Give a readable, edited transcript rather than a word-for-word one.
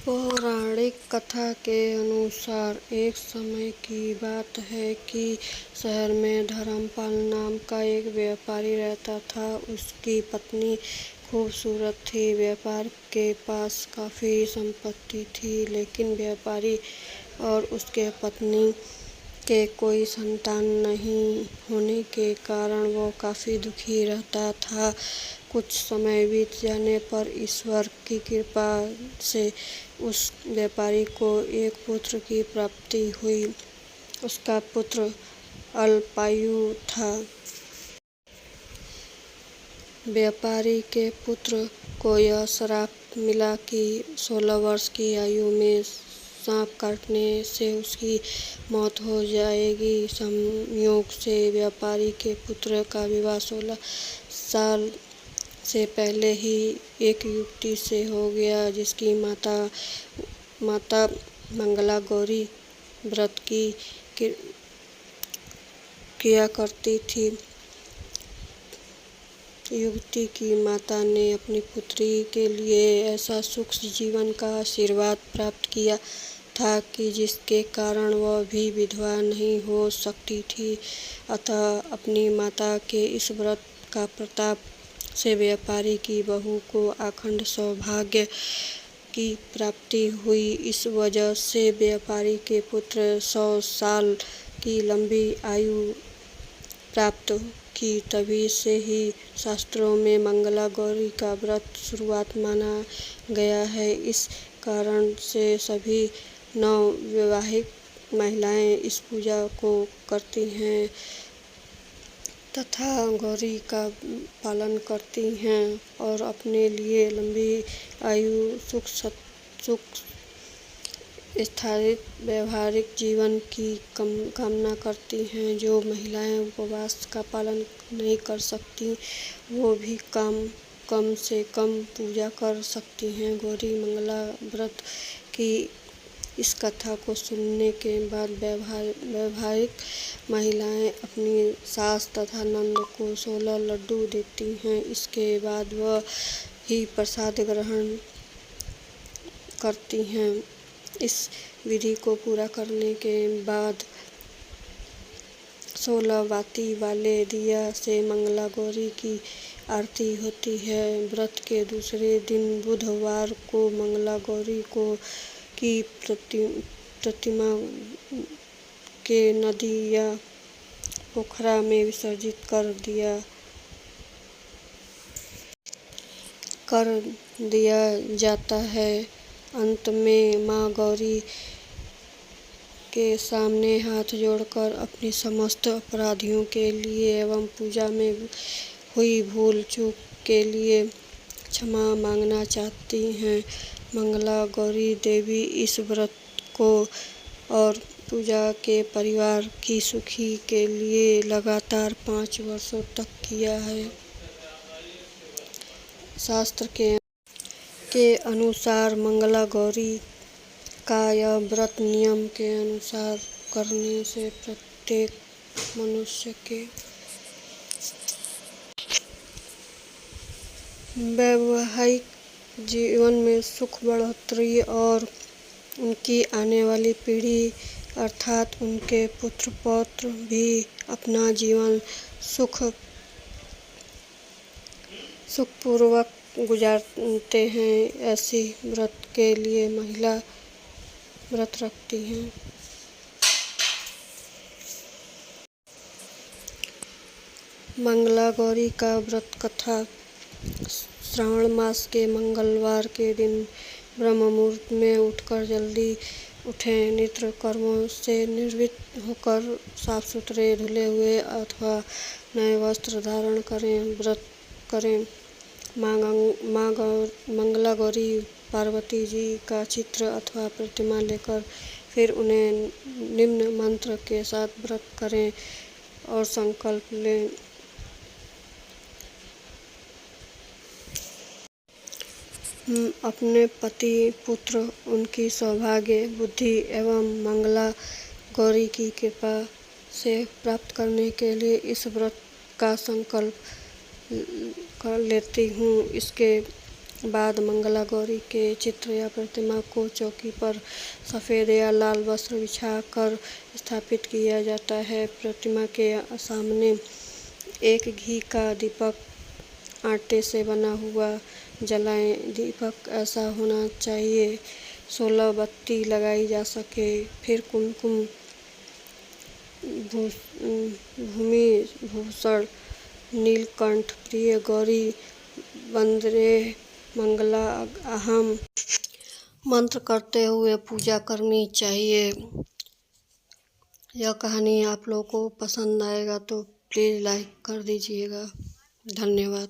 पौराणिक कथा के अनुसार एक समय की बात है कि शहर में धर्मपाल नाम का एक व्यापारी रहता था। उसकी पत्नी खूबसूरत थी। व्यापारी के पास काफ़ी संपत्ति थी, लेकिन व्यापारी और उसके पत्नी के कोई संतान नहीं होने के कारण वो काफ़ी दुखी रहता था। कुछ समय बीत जाने पर ईश्वर की कृपा से उस व्यापारी को एक पुत्र की प्राप्ति हुई। उसका पुत्र अल्पायु था। व्यापारी के पुत्र को यह श्राप मिला कि 16 वर्ष की आयु में सांप काटने से उसकी मौत हो जाएगी। संयोग से व्यापारी के पुत्र का विवाह 16 साल से पहले ही एक युवती से हो गया, जिसकी माता मंगला गौरी व्रत किया करती थी। युवती की माता ने अपनी पुत्री के लिए ऐसा सुख जीवन का आशीर्वाद प्राप्त किया था कि जिसके कारण वह भी विधवा नहीं हो सकती थी। अतः अपनी माता के इस व्रत का प्रताप से व्यापारी की बहू को अखंड सौभाग्य की प्राप्ति हुई। इस वजह से व्यापारी के पुत्र 100 साल की लंबी आयु प्राप्त की। तभी से ही शास्त्रों में मंगला गौरी का व्रत शुरुआत माना गया है। इस कारण से सभी नवविवाहित महिलाएं इस पूजा को करती हैं तथा गौरी का पालन करती हैं और अपने लिए लंबी आयु, सुख स्थायित्व, वैवाहिक जीवन की कामना करती हैं। जो महिलाएं उपवास का पालन नहीं कर सकती, वो भी कम से कम पूजा कर सकती हैं। गौरी मंगला व्रत की इस कथा को सुनने के बाद वैवाहिक महिलाएं अपनी सास तथा नंद को 16 लड्डू देती हैं। इसके बाद वह ही प्रसाद ग्रहण करती हैं। इस विधि को पूरा करने के बाद 16 बाती वाले दिया से मंगला गौरी की आरती होती है। व्रत के दूसरे दिन बुधवार को मंगला गौरी की प्रतिमा के नदी या पोखरा में विसर्जित कर दिया जाता है। अंत में मां गौरी के सामने हाथ जोड़कर अपनी समस्त अपराधियों के लिए एवं पूजा में हुई भूल चूक के लिए क्षमा मांगना चाहती हैं। मंगला गौरी देवी इस व्रत को और पूजा के परिवार की सुखी के लिए लगातार 5 वर्षों तक किया है। शास्त्र के अनुसार मंगला गौरी का यह व्रत नियम के अनुसार करने से प्रत्येक मनुष्य के वैवाहिक जीवन में सुख, बढ़ोतरी और उनकी आने वाली पीढ़ी अर्थात उनके पुत्र पौत्र भी अपना जीवन सुखपूर्वक गुजारते हैं। ऐसी व्रत के लिए महिला व्रत रखती हैं। मंगला गौरी का व्रत कथा। श्रावण मास के मंगलवार के दिन ब्रह्म मुहूर्त में उठकर जल्दी उठें। नित्य कर्मों से निवृत्त होकर साफ सुथरे धुले हुए अथवा नए वस्त्र धारण करें। व्रत करें। मां मंगला गौरी पार्वती जी का चित्र अथवा प्रतिमा लेकर फिर उन्हें निम्न मंत्र के साथ व्रत करें और संकल्प लें। अपने पति, पुत्र, उनकी सौभाग्य, बुद्धि एवं मंगला गौरी की कृपा से प्राप्त करने के लिए इस व्रत का संकल्प कर लेती हूँ। इसके बाद मंगला गौरी के चित्र या प्रतिमा को चौकी पर सफ़ेद या लाल वस्त्र बिछाकर स्थापित किया जाता है। प्रतिमा के सामने एक घी का दीपक आटे से बना हुआ जलाएं। दीपक ऐसा होना चाहिए 16 बत्ती लगाई जा सके। फिर कुमकुम भूमि भूषण नीलकंठ प्रिय गौरी वंदे मंगला अहम मंत्र करते हुए पूजा करनी चाहिए। यह कहानी आप लोगों को पसंद आएगा तो प्लीज़ लाइक कर दीजिएगा। धन्यवाद।